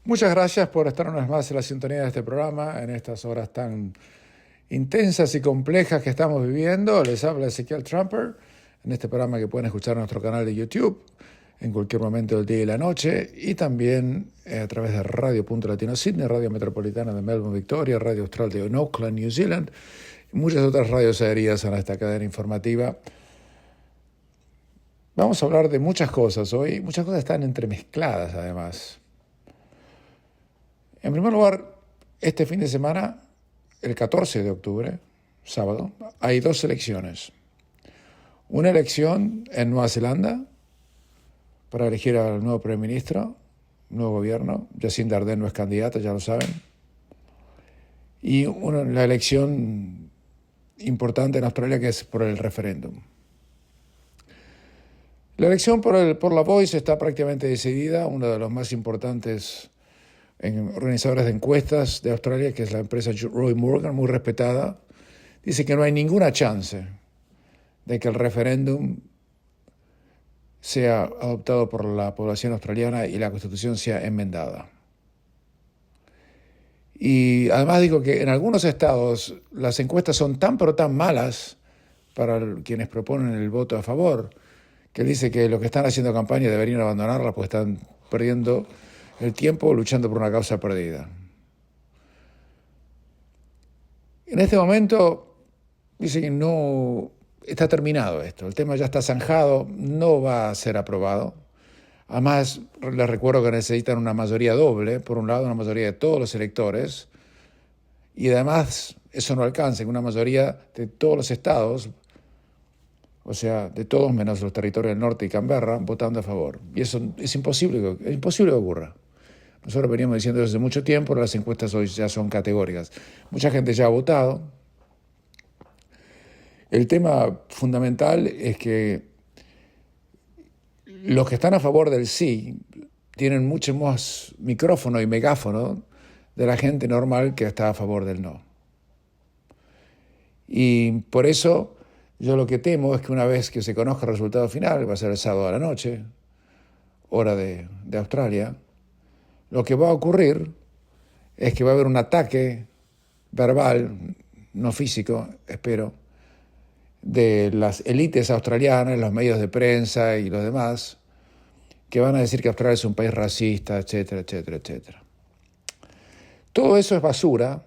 Muchas gracias por estar una vez más en la sintonía de este programa, en estas horas tan intensas y complejas que estamos viviendo. Les habla Ezequiel Trumper, en este programa que pueden escuchar en nuestro canal de YouTube en cualquier momento del día y la noche, y también a través de Radio Punto Latino Sydney, Radio Metropolitana de Melbourne, Victoria, Radio Austral de Auckland, New Zealand, y muchas otras radios adheridas a esta cadena informativa. Vamos a hablar de muchas cosas hoy. Muchas cosas están entremezcladas, además. En primer lugar, este fin de semana, el 14 de octubre, sábado, hay dos elecciones. Una elección en Nueva Zelanda para elegir al nuevo primer ministro, nuevo gobierno. Jacinda Ardern no es candidata, ya lo saben. Y la elección importante en Australia, que es por el referéndum. La elección por la Voice está prácticamente decidida. Uno de los más importantes organizadores de encuestas de Australia, que es la empresa Roy Morgan, muy respetada, dice que no hay ninguna chance de que el referéndum sea adoptado por la población australiana y la Constitución sea enmendada. Y además digo que en algunos estados las encuestas son tan pero tan malas para quienes proponen el voto a favor, que dice que los que están haciendo campaña deberían abandonarla porque están perdiendo el tiempo luchando por una causa perdida. En este momento dice que no está terminado esto, el tema ya está zanjado, no va a ser aprobado. Además, les recuerdo que necesitan una mayoría doble, por un lado una mayoría de todos los electores, y además eso no alcanza, una mayoría de todos los estados, o sea, de todos menos los territorios del norte y Canberra, votando a favor. Y eso es imposible que ocurra. Nosotros veníamos diciendo desde mucho tiempo, pero las encuestas hoy ya son categóricas. Mucha gente ya ha votado. El tema fundamental es que los que están a favor del sí tienen mucho más micrófono y megáfono de la gente normal que está a favor del no. Y por eso yo lo que temo es que una vez que se conozca el resultado final, va a ser el sábado a la noche, hora de Australia, lo que va a ocurrir es que va a haber un ataque verbal, no físico, espero, de las élites australianas, los medios de prensa y los demás, que van a decir que Australia es un país racista, etcétera, etcétera, etcétera. Todo eso es basura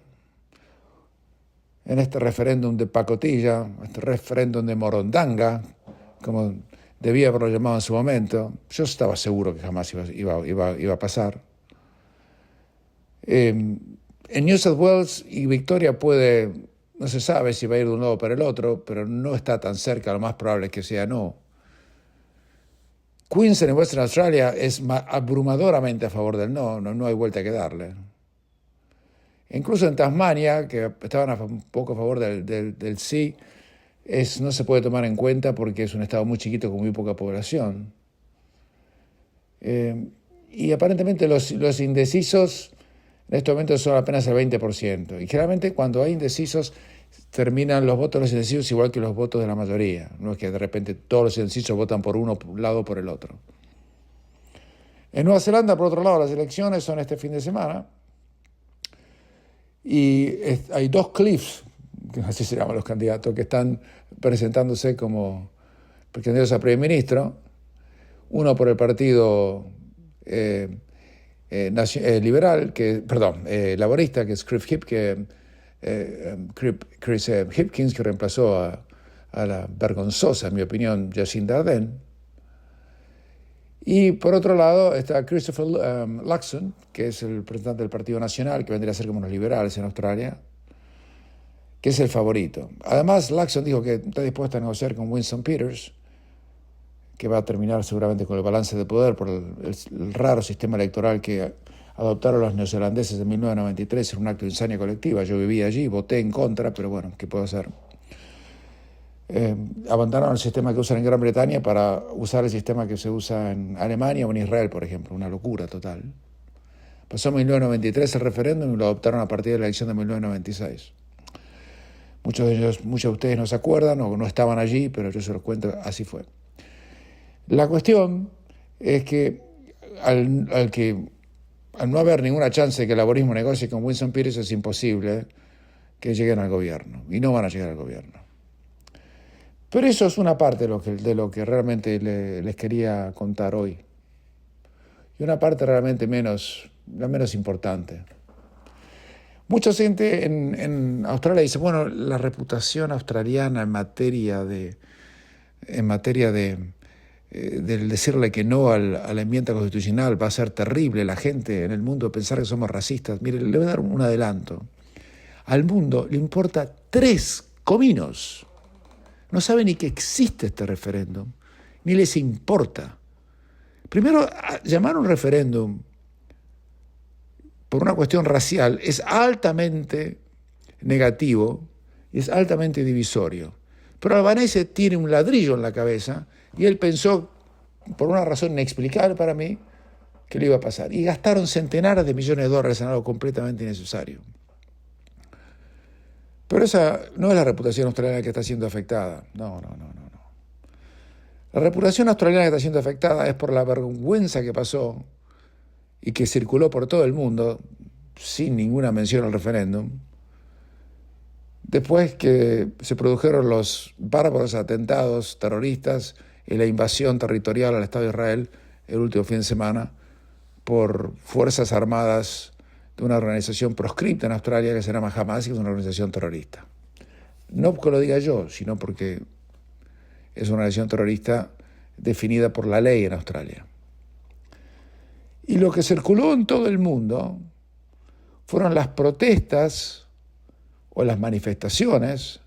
en este referéndum de pacotilla, este referéndum de morondanga, como debía haberlo llamado en su momento. Yo estaba seguro que jamás iba a pasar. En New South Wales y Victoria no se sabe si va a ir de un lado para el otro, pero no está tan cerca, lo más probable es que sea no. Queensland en Western Australia es abrumadoramente a favor del no hay vuelta que darle. Incluso en Tasmania, que estaban un poco a favor del sí, no se puede tomar en cuenta porque es un estado muy chiquito con muy poca población. Y aparentemente los indecisos en estos momentos son apenas el 20%. Y generalmente cuando hay indecisos terminan los votos de los indecisos igual que los votos de la mayoría. No es que de repente todos los indecisos votan por uno lado o por el otro. En Nueva Zelanda, por otro lado, las elecciones son este fin de semana. Y hay dos Cliffs, así se llaman los candidatos, que están presentándose como candidatos a primer ministro. Uno por el partido laborista, que es Chris Hipkins, que reemplazó a la vergonzosa, en mi opinión, Jacinda Ardern. Y por otro lado está Christopher Luxon, que es el representante del Partido Nacional, que vendría a ser como los liberales en Australia, que es el favorito. Además, Luxon dijo que está dispuesto a negociar con Winston Peters, que va a terminar seguramente con el balance de poder por el raro sistema electoral que adoptaron los neozelandeses en 1993 en un acto de insania colectiva. Yo vivía allí, voté en contra, pero bueno, ¿qué puedo hacer? Abandonaron el sistema que usan en Gran Bretaña para usar el sistema que se usa en Alemania o en Israel, por ejemplo. Una locura total. Pasó en 1993 el referéndum y lo adoptaron a partir de la elección de 1996. Muchos de ustedes no se acuerdan o no estaban allí, pero yo se los cuento, así fue. La cuestión es que al que al no haber ninguna chance de que el laborismo negocie con Winston Peters, es imposible que lleguen al gobierno, y no van a llegar al gobierno. Pero eso es una parte de lo que realmente les quería contar hoy. Y una parte realmente la menos importante. Mucha gente en Australia dice, bueno, la reputación australiana en materia de del decirle que no a la enmienda constitucional va a ser terrible. La gente en el mundo va a pensar que somos racistas. Mire, le voy a dar un adelanto. Al mundo le importa 3 cominos. No sabe ni que existe este referéndum, ni les importa. Primero, llamar a un referéndum por una cuestión racial es altamente negativo y es altamente divisorio. Pero Albanese tiene un ladrillo en la cabeza y él pensó, por una razón inexplicable para mí, que le iba a pasar. Y gastaron centenares de millones de dólares en algo completamente innecesario. Pero esa no es la reputación australiana que está siendo afectada. No. La reputación australiana que está siendo afectada es por la vergüenza que pasó y que circuló por todo el mundo, sin ninguna mención al referéndum, después que se produjeron los bárbaros atentados terroristas y la invasión territorial al Estado de Israel el último fin de semana por fuerzas armadas de una organización proscripta en Australia que se llama Hamas y que es una organización terrorista. No porque lo diga yo, sino porque es una organización terrorista definida por la ley en Australia. Y lo que circuló en todo el mundo fueron las protestas o las manifestaciones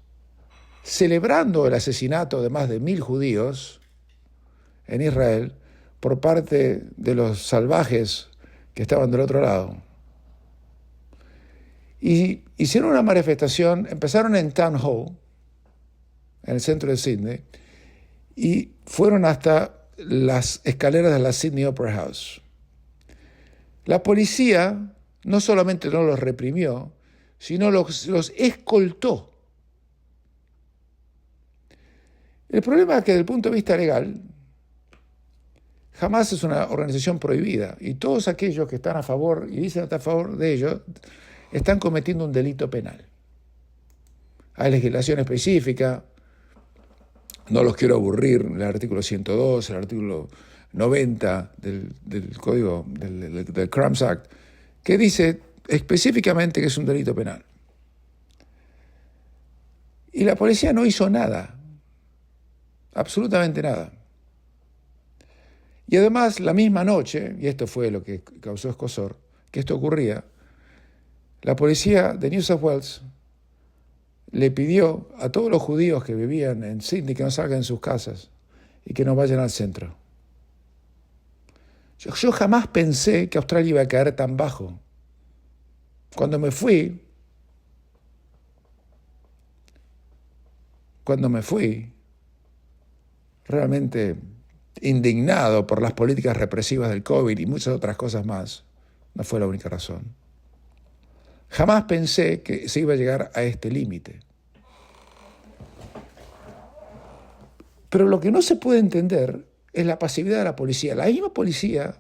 celebrando el asesinato de más de 1.000 judíos en Israel por parte de los salvajes que estaban del otro lado. Y hicieron una manifestación, empezaron en Town Hall, en el centro de Sydney, y fueron hasta las escaleras de la Sydney Opera House. La policía no solamente no los reprimió, sino los escoltó. El problema es que desde el punto de vista legal, Hamas es una organización prohibida y todos aquellos que están a favor y dicen estar a favor de ellos están cometiendo un delito penal. Hay legislación específica, no los quiero aburrir, el artículo 102, el artículo 90 del Código del Crimes Act, que dice específicamente que es un delito penal. Y la policía no hizo nada, absolutamente nada. Y además, la misma noche, y esto fue lo que causó escozor, que esto ocurría, la policía de New South Wales le pidió a todos los judíos que vivían en Sydney que no salgan de sus casas y que no vayan al centro. Yo jamás pensé que Australia iba a caer tan bajo. Cuando me fui, realmente indignado por las políticas represivas del COVID y muchas otras cosas más, no fue la única razón. Jamás pensé que se iba a llegar a este límite. Pero lo que no se puede entender es la pasividad de la policía. La misma policía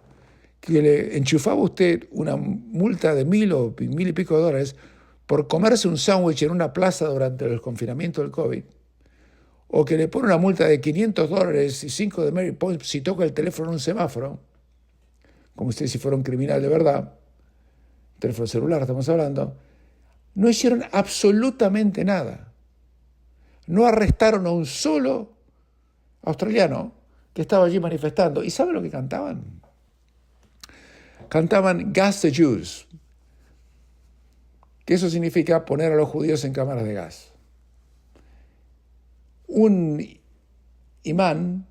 que le enchufaba a usted una multa de 1.000 o 1.000 y pico de dólares por comerse un sándwich en una plaza durante el confinamiento del COVID, o que le pone una multa de $500 y 5 de Mary Points si toca el teléfono en un semáforo, como usted si fuera un criminal de verdad, teléfono celular estamos hablando, no hicieron absolutamente nada. No arrestaron a un solo australiano que estaba allí manifestando. ¿Y sabe lo que cantaban? Cantaban Gas the Jews, que eso significa poner a los judíos en cámaras de gas. Un imán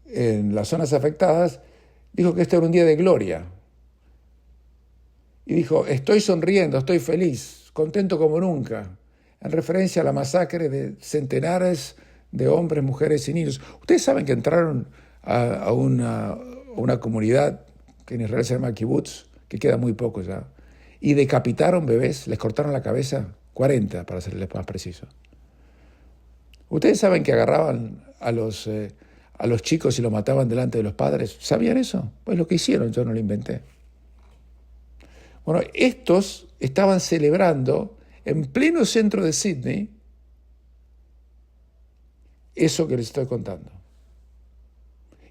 en las zonas afectadas dijo que este era un día de gloria. Y dijo, estoy sonriendo, estoy feliz, contento como nunca, en referencia a la masacre de centenares de hombres, mujeres y niños. Ustedes saben que entraron a una comunidad que en Israel se llama kibbutz, que queda muy poco ya, y decapitaron bebés, les cortaron la cabeza, 40 para serles más preciso. Ustedes saben que agarraban a los chicos y los mataban delante de los padres. ¿Sabían eso? Pues lo que hicieron, yo no lo inventé. Bueno, estos estaban celebrando en pleno centro de Sydney eso que les estoy contando.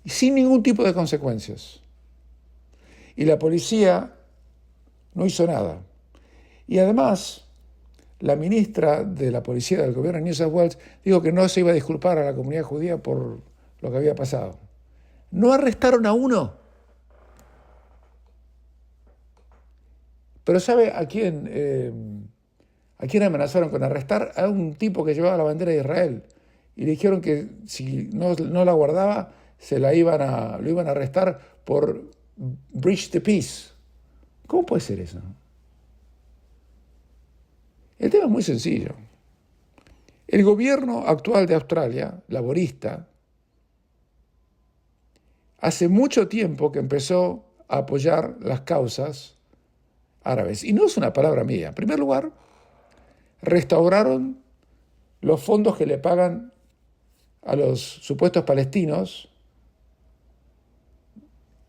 Y sin ningún tipo de consecuencias. Y la policía no hizo nada. Y además, la ministra de la policía del gobierno de New South Wales dijo que no se iba a disculpar a la comunidad judía por lo que había pasado. No arrestaron a uno. Pero ¿sabe a quién amenazaron con arrestar? A un tipo que llevaba la bandera de Israel. Y le dijeron que si no la guardaba, lo iban a arrestar por breach the peace. ¿Cómo puede ser eso? El tema es muy sencillo. El gobierno actual de Australia, laborista, hace mucho tiempo que empezó a apoyar las causas árabes. Y no es una palabra mía. En primer lugar, restauraron los fondos que le pagan a los supuestos palestinos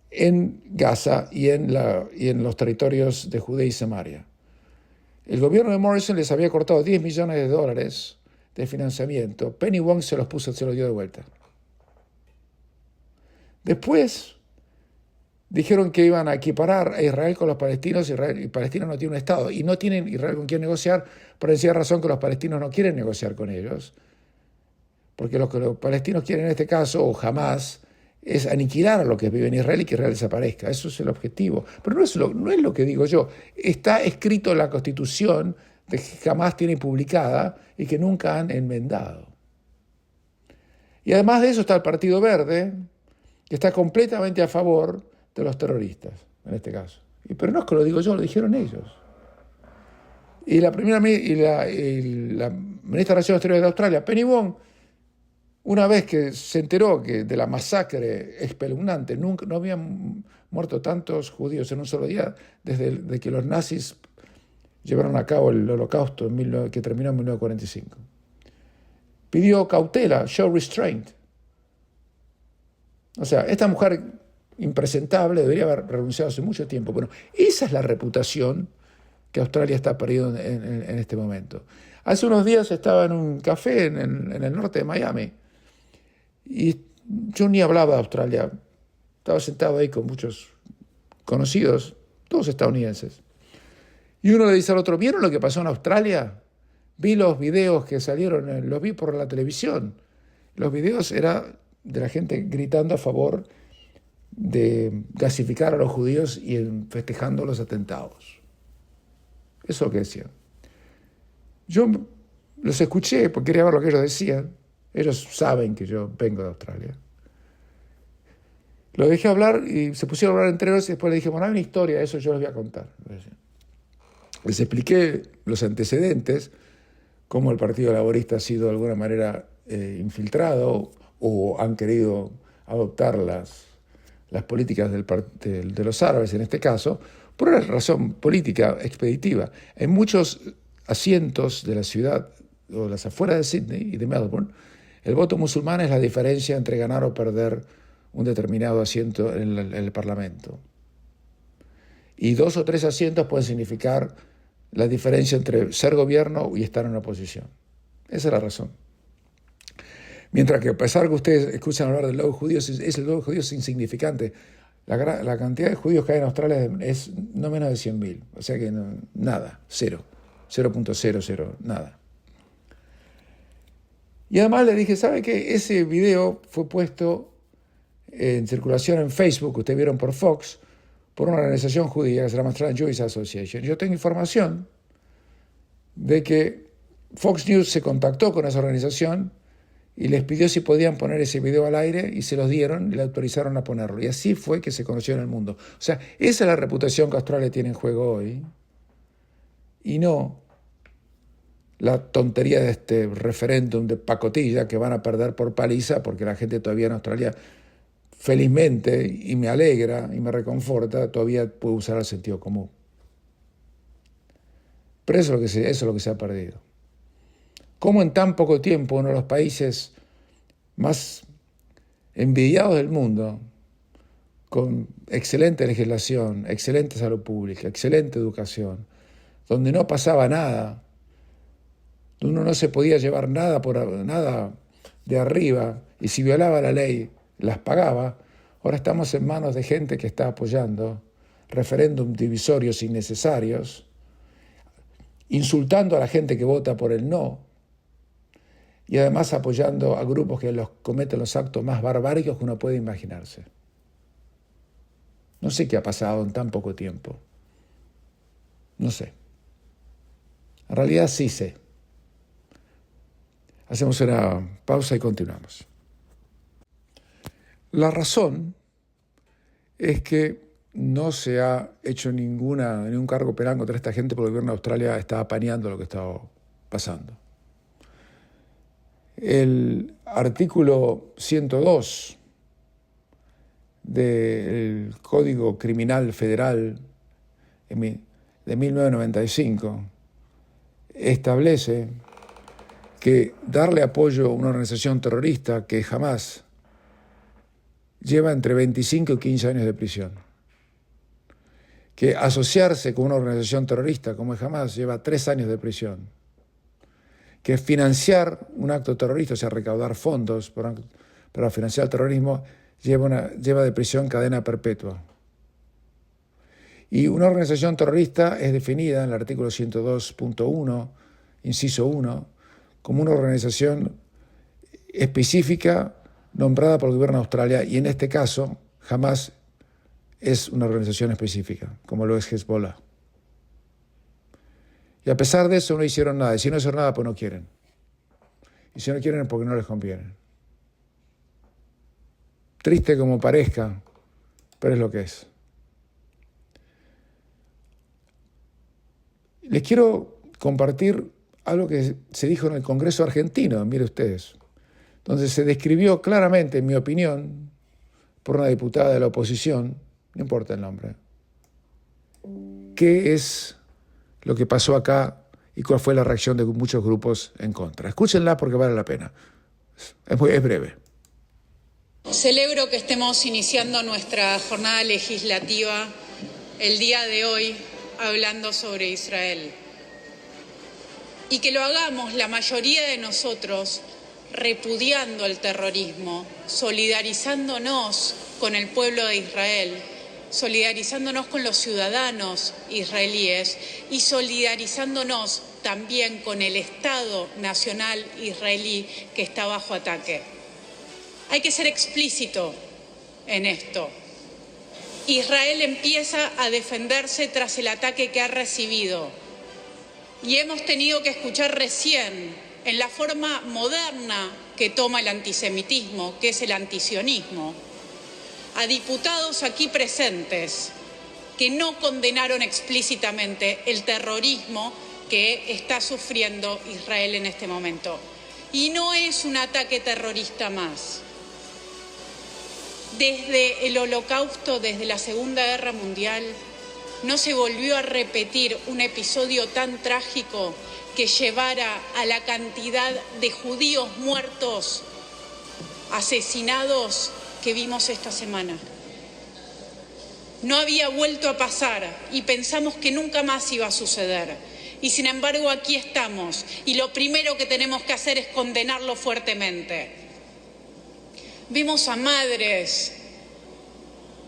en Gaza y en los territorios de Judea y Samaria. El gobierno de Morrison les había cortado $10 millones de financiamiento. Penny Wong se los dio de vuelta. Después dijeron que iban a equiparar a Israel con los palestinos. Y Palestina no tiene un Estado y no tienen Israel con quien negociar, por sencilla razón que los palestinos no quieren negociar con ellos, porque lo que los palestinos quieren en este caso, o jamás, es aniquilar a los que viven en Israel y que Israel desaparezca. Eso es el objetivo. Pero no es lo que digo yo. Está escrito en la Constitución de que jamás tiene publicada y que nunca han enmendado. Y además de eso está el Partido Verde, que está completamente a favor de los terroristas, en este caso. Pero no es que lo digo yo, lo dijeron ellos. Y la ministra de Relaciones Exteriores de Australia, Penny Wong, una vez que se enteró de la masacre espeluznante, no habían muerto tantos judíos en un solo día desde que los nazis llevaron a cabo el holocausto que terminó en 1945. Pidió cautela, show restraint. O sea, esta mujer impresentable debería haber renunciado hace mucho tiempo. Bueno, esa es la reputación que Australia está perdiendo en este momento. Hace unos días estaba en un café en el norte de Miami y yo ni hablaba de Australia. Estaba sentado ahí con muchos conocidos, todos estadounidenses. Y uno le dice al otro, ¿vieron lo que pasó en Australia? Vi los videos que salieron, los vi por la televisión. Los videos eran de la gente gritando a favor de gasificar a los judíos y festejando los atentados. Eso es lo que decían. Yo los escuché porque quería ver lo que ellos decían. Ellos saben que yo vengo de Australia. Lo dejé hablar y se pusieron a hablar entre ellos y después le dije, bueno, hay una historia, eso yo les voy a contar. Les expliqué los antecedentes, cómo el Partido Laborista ha sido de alguna manera infiltrado o han querido adoptar las políticas de los árabes, en este caso, por una razón política expeditiva. En muchos asientos de la ciudad, o las afueras de Sydney y de Melbourne, el voto musulmán es la diferencia entre ganar o perder un determinado asiento en el Parlamento. Y 2 o 3 asientos pueden significar la diferencia entre ser gobierno y estar en oposición. Esa es la razón. Mientras que a pesar que ustedes escuchan hablar del lobo judío, el lobo judío es insignificante. La cantidad de judíos que hay en Australia es no menos de 100.000. O sea que nada, 0.00, nada. Y además le dije, ¿sabe qué? Ese video fue puesto en circulación en Facebook, que ustedes vieron por Fox, por una organización judía que se llama Australian Jewish Association. Yo tengo información de que Fox News se contactó con esa organización y les pidió si podían poner ese video al aire y se los dieron y le autorizaron a ponerlo. Y así fue que se conoció en el mundo. O sea, esa es la reputación que Australia tiene en juego hoy y no la tontería de este referéndum de pacotilla que van a perder por paliza porque la gente todavía en Australia, felizmente, y me alegra y me reconforta, todavía puede usar el sentido común. Pero eso es lo que se ha perdido. ¿Cómo en tan poco tiempo uno de los países más envidiados del mundo, con excelente legislación, excelente salud pública, excelente educación, donde no pasaba nada, donde uno no se podía llevar nada de arriba, y si violaba la ley, las pagaba. Ahora estamos en manos de gente que está apoyando referéndum divisorios innecesarios, insultando a la gente que vota por el no, y además apoyando a grupos que cometen los actos más barbáricos que uno puede imaginarse. No sé qué ha pasado en tan poco tiempo. No sé. En realidad sí sé. Hacemos una pausa y continuamos. La razón es que no se ha hecho ningún cargo penal contra esta gente porque el gobierno de Australia está apañando lo que estaba pasando. El artículo 102 del Código Criminal Federal de 1995 establece que darle apoyo a una organización terrorista que Hamás lleva entre 25 y 15 años de prisión, que asociarse con una organización terrorista como es Hamás lleva 3 años de prisión, que financiar un acto terrorista, o sea, recaudar fondos para financiar el terrorismo, lleva de prisión cadena perpetua. Y una organización terrorista es definida en el artículo 102.1, inciso 1, como una organización específica nombrada por el gobierno de Australia, y en este caso, Hamás es una organización específica, como lo es Hezbollah. Y a pesar de eso no hicieron nada. Y si no hicieron nada, pues no quieren. Y si no quieren es porque no les conviene. Triste como parezca, pero es lo que es. Les quiero compartir algo que se dijo en el Congreso argentino, mire ustedes, donde se describió claramente, en mi opinión, por una diputada de la oposición, no importa el nombre, qué es lo que pasó acá y cuál fue la reacción de muchos grupos en contra. Escúchenla porque vale la pena. Es breve. Celebro que estemos iniciando nuestra jornada legislativa el día de hoy hablando sobre Israel. Y que lo hagamos la mayoría de nosotros repudiando el terrorismo, solidarizándonos con el pueblo de Israel, solidarizándonos con los ciudadanos israelíes y solidarizándonos también con el Estado Nacional israelí que está bajo ataque. Hay que ser explícito en esto. Israel empieza a defenderse tras el ataque que ha recibido y hemos tenido que escuchar recién en la forma moderna que toma el antisemitismo, que es el antisionismo, a diputados aquí presentes que no condenaron explícitamente el terrorismo que está sufriendo Israel en este momento. Y no es un ataque terrorista más. Desde el Holocausto, desde la Segunda Guerra Mundial, no se volvió a repetir un episodio tan trágico que llevara a la cantidad de judíos muertos, asesinados, que vimos esta semana. No había vuelto a pasar y pensamos que nunca más iba a suceder. Y sin embargo aquí estamos y lo primero que tenemos que hacer es condenarlo fuertemente. Vimos a madres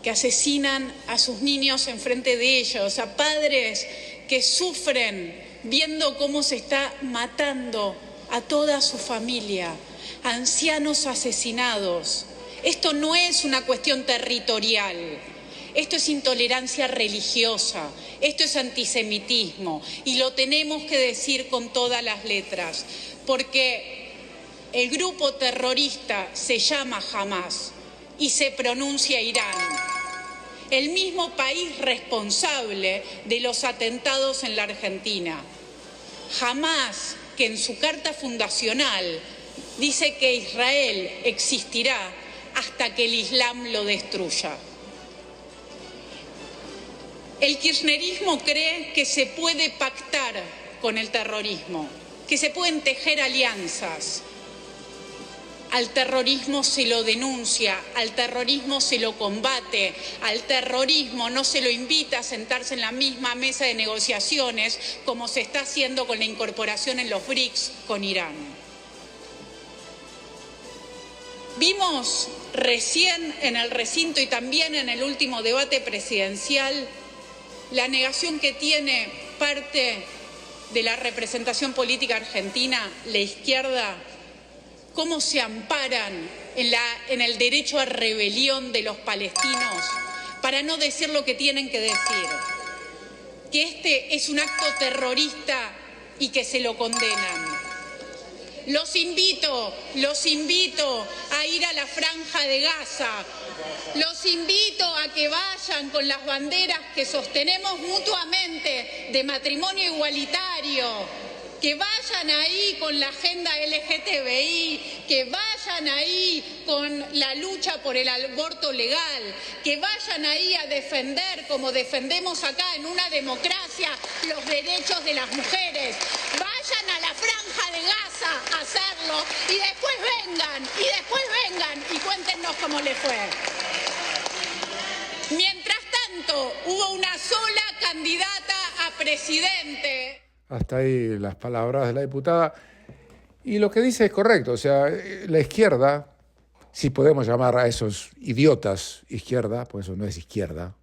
que asesinan a sus niños enfrente de ellos, a padres que sufren viendo cómo se está matando a toda su familia, ancianos asesinados. Esto no es una cuestión territorial, esto es intolerancia religiosa, esto es antisemitismo y lo tenemos que decir con todas las letras, porque el grupo terrorista se llama Hamás y se pronuncia Irán, el mismo país responsable de los atentados en la Argentina. Hamás, que en su carta fundacional dice que Israel existirá hasta que el Islam lo destruya. El kirchnerismo cree que se puede pactar con el terrorismo, que se pueden tejer alianzas. Al terrorismo se lo denuncia, al terrorismo se lo combate, al terrorismo no se lo invita a sentarse en la misma mesa de negociaciones como se está haciendo con la incorporación en los BRICS con Irán. Vimos recién en el recinto y también en el último debate presidencial la negación que tiene parte de la representación política argentina, la izquierda, cómo se amparan en el derecho a rebelión de los palestinos para no decir lo que tienen que decir, que este es un acto terrorista y que se lo condenan. Los invito a ir a la Franja de Gaza. Los invito a que vayan con las banderas que sostenemos mutuamente de matrimonio igualitario, que vayan ahí con la agenda LGTBI, que vayan ahí con la lucha por el aborto legal, que vayan ahí a defender, como defendemos acá en una democracia, los derechos de las mujeres. Vayan a la Franja de Gaza a hacerlo y después vengan y cuéntenos cómo les fue. Mientras tanto, hubo una sola candidata a presidente. Hasta ahí las palabras de la diputada. Y lo que dice es correcto. O sea, la izquierda, si podemos llamar a esos idiotas izquierda, pues eso no es izquierda,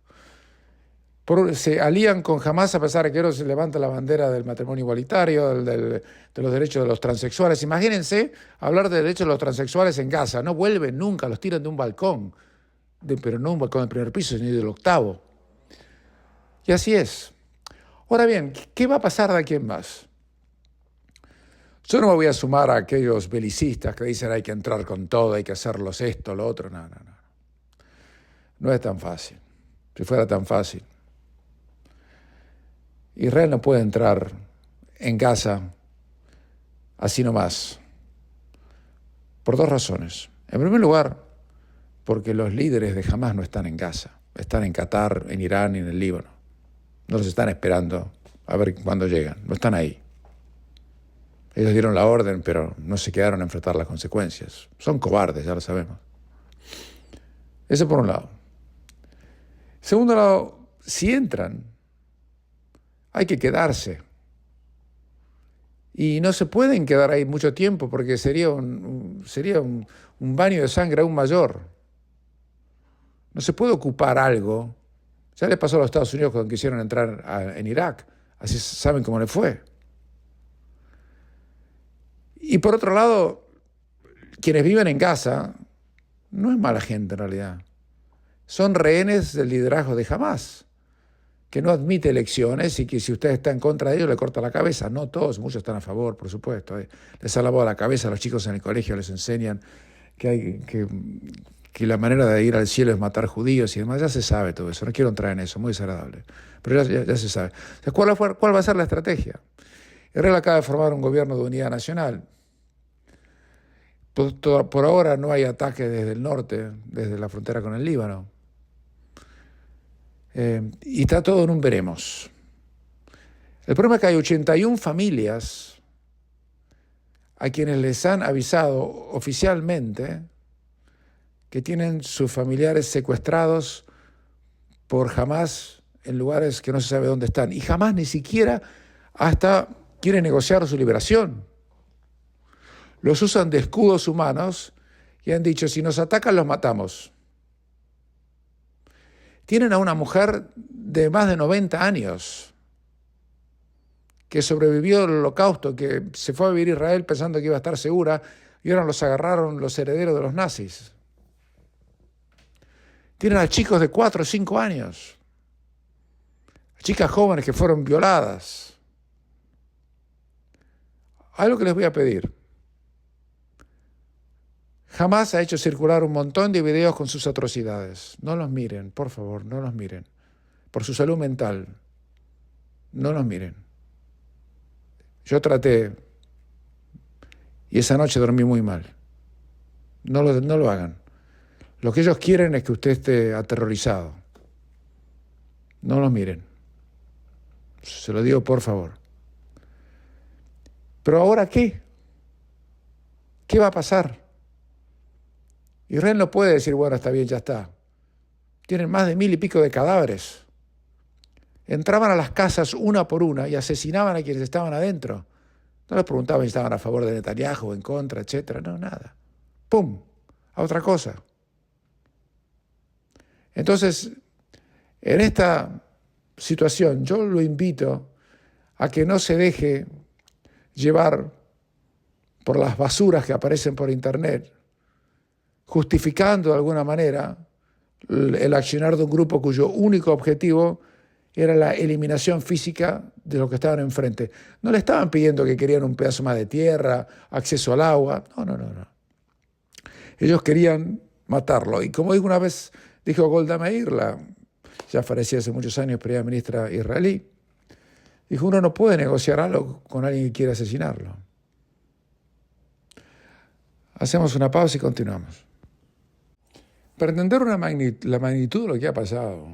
se alían con Hamás a pesar de que ellos levantan la bandera del matrimonio igualitario, de los derechos de los transexuales. Imagínense hablar de derechos de los transexuales en Gaza. No vuelven nunca, los tiran de un balcón, pero no un balcón del primer piso, sino del octavo. Y así es. Ahora bien, ¿qué va a pasar de aquí en más? Yo no me voy a sumar a aquellos belicistas que dicen hay que entrar con todo, hay que hacerlos esto, lo otro. No. No es tan fácil. Si fuera tan fácil. Israel no puede entrar en Gaza así nomás, por dos razones. En primer lugar, porque los líderes de Hamás no están en Gaza, están en Qatar, en Irán y en el Líbano. No los están esperando a ver cuándo llegan, no están ahí. Ellos dieron la orden, pero no se quedaron a enfrentar las consecuencias. Son cobardes, ya lo sabemos. Eso por un lado. Segundo lado, si entran, hay que quedarse. Y no se pueden quedar ahí mucho tiempo porque sería un baño de sangre aún mayor. No se puede ocupar algo. Ya le pasó a los Estados Unidos cuando quisieron entrar en Irak. Así saben cómo le fue. Y por otro lado, quienes viven en Gaza no es mala gente en realidad. Son rehenes del liderazgo de Hamás, que no admite elecciones y que si usted está en contra de ellos le corta la cabeza. No todos, muchos están a favor, por supuesto. Les ha lavado la cabeza a los chicos en el colegio, les enseñan que la manera de ir al cielo es matar judíos y demás. Ya se sabe todo eso, no quiero entrar en eso, muy desagradable. Pero ya se sabe. O sea, ¿cuál va a ser la estrategia? Israel acaba de formar un gobierno de unidad nacional. Por ahora no hay ataques desde el norte, desde la frontera con el Líbano. Y está todo en un veremos. El problema es que hay 81 familias a quienes les han avisado oficialmente que tienen sus familiares secuestrados por Hamás en lugares que no se sabe dónde están. Y Hamás ni siquiera hasta quiere negociar su liberación. Los usan de escudos humanos y han dicho, si nos atacan los matamos. Tienen a una mujer de más de 90 años que sobrevivió al holocausto, que se fue a vivir a Israel pensando que iba a estar segura y ahora los agarraron los herederos de los nazis. Tienen a chicos de 4 o 5 años, a chicas jóvenes que fueron violadas. Algo que les voy a pedir. Hamás ha hecho circular un montón de videos con sus atrocidades. No los miren, por favor, no los miren. Por su salud mental, no los miren. Yo traté y esa noche dormí muy mal. No lo hagan. Lo que ellos quieren es que usted esté aterrorizado. No los miren. Se lo digo por favor. Pero ahora, ¿qué? ¿Qué va a pasar? Israel no puede decir, bueno, está bien, ya está. Tienen más de 1000 y pico de cadáveres. Entraban a las casas una por una y asesinaban a quienes estaban adentro. No les preguntaban si estaban a favor de Netanyahu o en contra, etc. No, nada. ¡Pum! A otra cosa. Entonces, en esta situación, yo lo invito a que no se deje llevar por las basuras que aparecen por internet, justificando de alguna manera el accionar de un grupo cuyo único objetivo era la eliminación física de los que estaban enfrente. No le estaban pidiendo que querían un pedazo más de tierra, acceso al agua. No. Ellos querían matarlo. Y como una vez dijo Golda Meir, ya fallecía hace muchos años, primera ministra israelí, dijo, uno no puede negociar algo con alguien que quiere asesinarlo. Hacemos una pausa y continuamos. Para entender la magnitud de lo que ha pasado,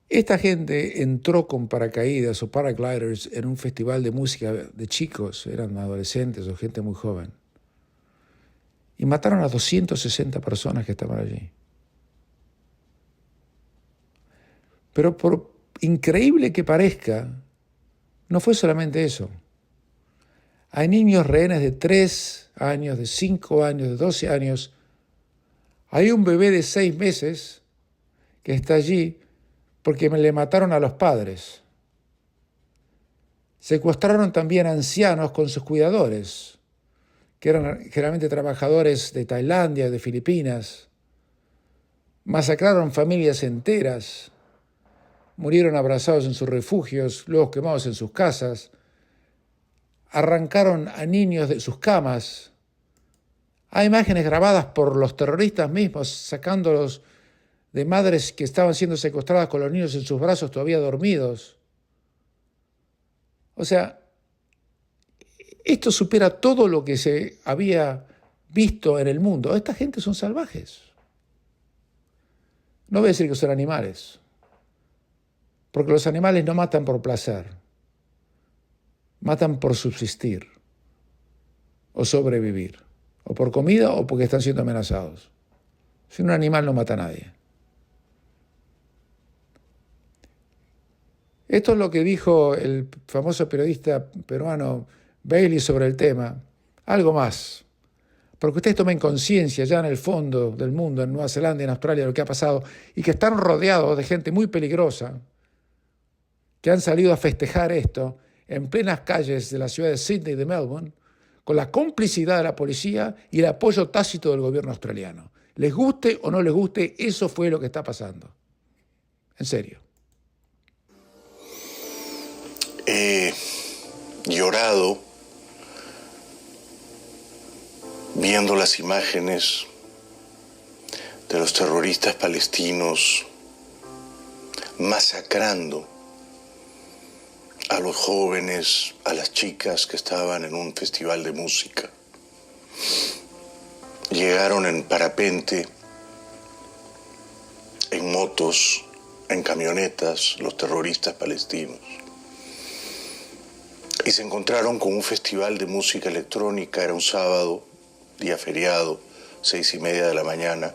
esta gente entró con paracaídas o paragliders en un festival de música de chicos, eran adolescentes o gente muy joven, y mataron a 260 personas que estaban allí. Pero por increíble que parezca, no fue solamente eso. Hay niños rehenes de 3 años, de 5 años, de 12 años. Hay un bebé de 6 meses que está allí porque le mataron a los padres. Secuestraron también a ancianos con sus cuidadores, que eran generalmente trabajadores de Tailandia, de Filipinas. Masacraron familias enteras. Murieron abrazados en sus refugios, luego quemados en sus casas. Arrancaron a niños de sus camas. Hay imágenes grabadas por los terroristas mismos, sacándolos de madres que estaban siendo secuestradas con los niños en sus brazos todavía dormidos. O sea, esto supera todo lo que se había visto en el mundo. Esta gente son salvajes. No voy a decir que son animales, porque los animales no matan por placer, matan por subsistir o sobrevivir, o por comida o porque están siendo amenazados. Si un animal no mata a nadie. Esto es lo que dijo el famoso periodista peruano Bailey sobre el tema. Algo más, porque ustedes tomen conciencia ya en el fondo del mundo, en Nueva Zelanda y en Australia, de lo que ha pasado, y que están rodeados de gente muy peligrosa, que han salido a festejar esto en plenas calles de la ciudad de Sydney y de Melbourne, con la complicidad de la policía y el apoyo tácito del gobierno australiano. Les guste o no les guste, eso fue lo que está pasando. En serio. He llorado viendo las imágenes de los terroristas palestinos masacrando a los jóvenes, a las chicas que estaban en un festival de música. Llegaron en parapente, en motos, en camionetas, los terroristas palestinos. Y se encontraron con un festival de música electrónica, era un sábado, día feriado, 6:30 de la mañana,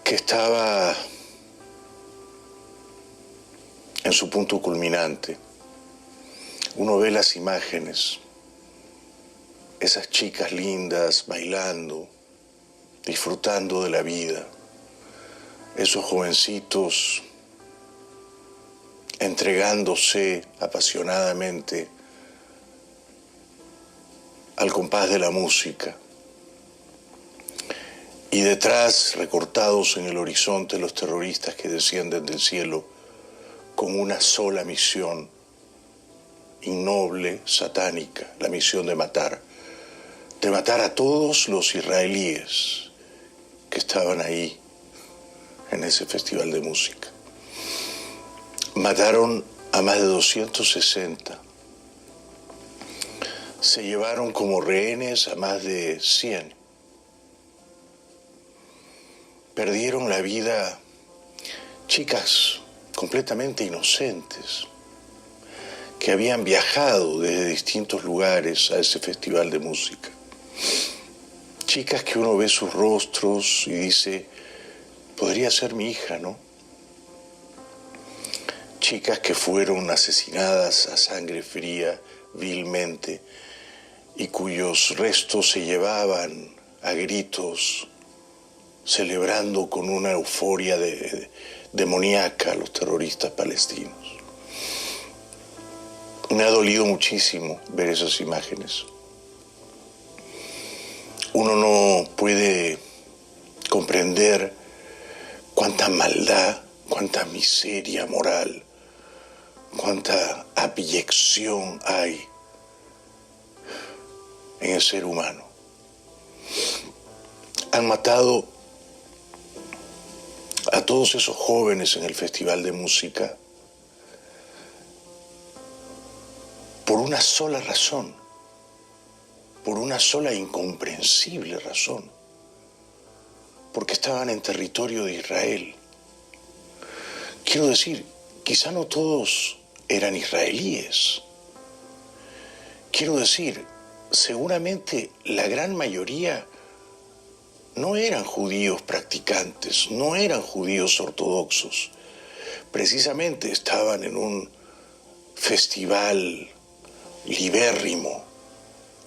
que estaba en su punto culminante. Uno ve las imágenes, esas chicas lindas bailando, disfrutando de la vida, esos jovencitos entregándose apasionadamente al compás de la música. Y detrás, recortados en el horizonte, los terroristas que descienden del cielo con una sola misión, innoble, satánica, la misión de matar a todos los israelíes que estaban ahí en ese festival de música. Mataron a más de 260. Se llevaron como rehenes a más de 100. Perdieron la vida chicas completamente inocentes que habían viajado desde distintos lugares a ese festival de música. Chicas que uno ve sus rostros y dice, podría ser mi hija, ¿no? Chicas que fueron asesinadas a sangre fría, vilmente, y cuyos restos se llevaban a gritos, celebrando con una euforia demoníaca a los terroristas palestinos. Me ha dolido muchísimo ver esas imágenes. Uno no puede comprender cuánta maldad, cuánta miseria moral, cuánta abyección hay en el ser humano. Han matado a todos esos jóvenes en el Festival de Música por una sola razón, por una sola incomprensible razón, porque estaban en territorio de Israel. Quiero decir, quizá no todos eran israelíes. Quiero decir, seguramente la gran mayoría no eran judíos practicantes, no eran judíos ortodoxos. Precisamente estaban en un festival libérrimo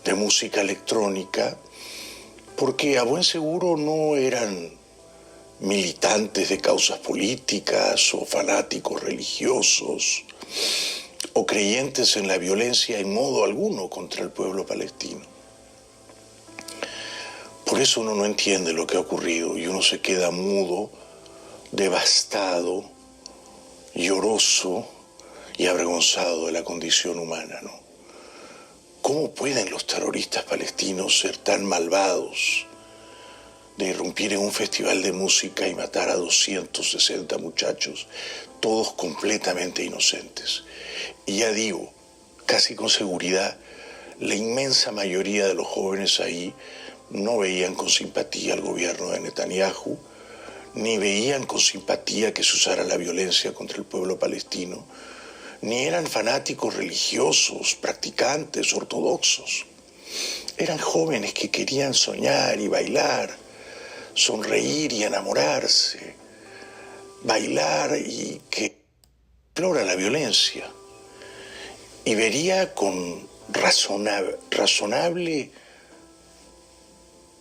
de música electrónica porque a buen seguro no eran militantes de causas políticas o fanáticos religiosos o creyentes en la violencia en modo alguno contra el pueblo palestino. Por eso uno no entiende lo que ha ocurrido y uno se queda mudo, devastado, lloroso y avergonzado de la condición humana, ¿no? ¿Cómo pueden los terroristas palestinos ser tan malvados de irrumpir en un festival de música y matar a 260 muchachos, todos completamente inocentes? Y ya digo, casi con seguridad, la inmensa mayoría de los jóvenes ahí no veían con simpatía al gobierno de Netanyahu, ni veían con simpatía que se usara la violencia contra el pueblo palestino, ni eran fanáticos religiosos, practicantes, ortodoxos. Eran jóvenes que querían soñar y bailar, sonreír y enamorarse, bailar y que explora la violencia. Y vería con razonable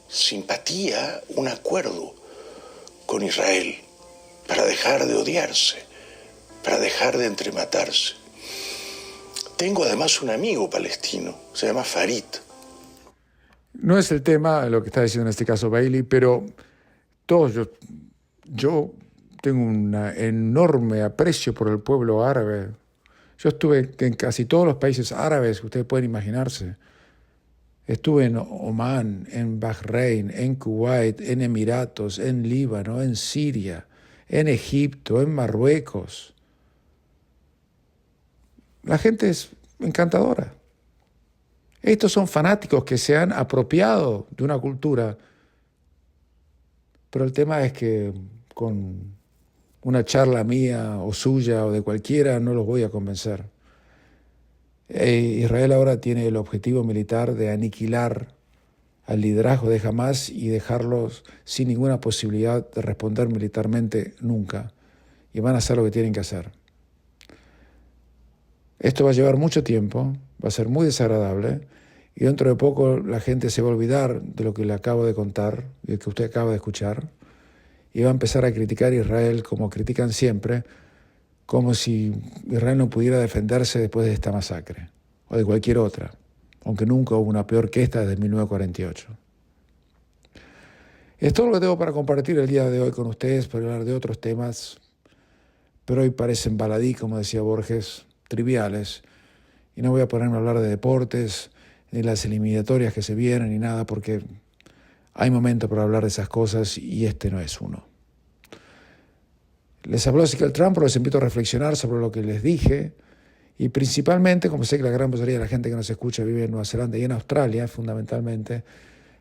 simpatía un acuerdo con Israel para dejar de odiarse, para dejar de entrematarse. Tengo además un amigo palestino, se llama Farid. No es el tema lo que está diciendo en este caso Bailey, pero yo tengo un enorme aprecio por el pueblo árabe. Yo estuve en casi todos los países árabes que ustedes pueden imaginarse. Estuve en Omán, en Bahrein, en Kuwait, en Emiratos, en Líbano, en Siria, en Egipto, en Marruecos. La gente es encantadora. Estos son fanáticos que se han apropiado de una cultura, pero el tema es que con una charla mía o suya o de cualquiera no los voy a convencer. Israel ahora tiene el objetivo militar de aniquilar al liderazgo de Hamás y dejarlos sin ninguna posibilidad de responder militarmente nunca. Y van a hacer lo que tienen que hacer. Esto va a llevar mucho tiempo, va a ser muy desagradable y dentro de poco la gente se va a olvidar de lo que le acabo de contar y de que usted acaba de escuchar y va a empezar a criticar a Israel como critican siempre, como si Israel no pudiera defenderse después de esta masacre o de cualquier otra, aunque nunca hubo una peor que esta desde 1948. Es todo lo que tengo para compartir el día de hoy con ustedes, para hablar de otros temas, pero hoy parecen baladí, como decía Borges, triviales, y no voy a ponerme a hablar de deportes, ni las eliminatorias que se vienen, ni nada, porque hay momentos para hablar de esas cosas y este no es uno. Les habló Ezequiel Trump, pero les invito a reflexionar sobre lo que les dije, y principalmente, como sé que la gran mayoría de la gente que nos escucha vive en Nueva Zelanda y en Australia, fundamentalmente,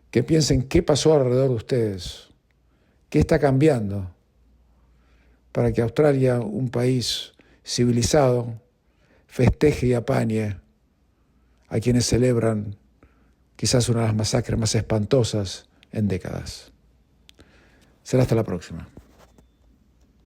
que piensen qué pasó alrededor de ustedes, qué está cambiando para que Australia, un país civilizado, festeje y apañe a quienes celebran quizás una de las masacres más espantosas en décadas. Será hasta la próxima.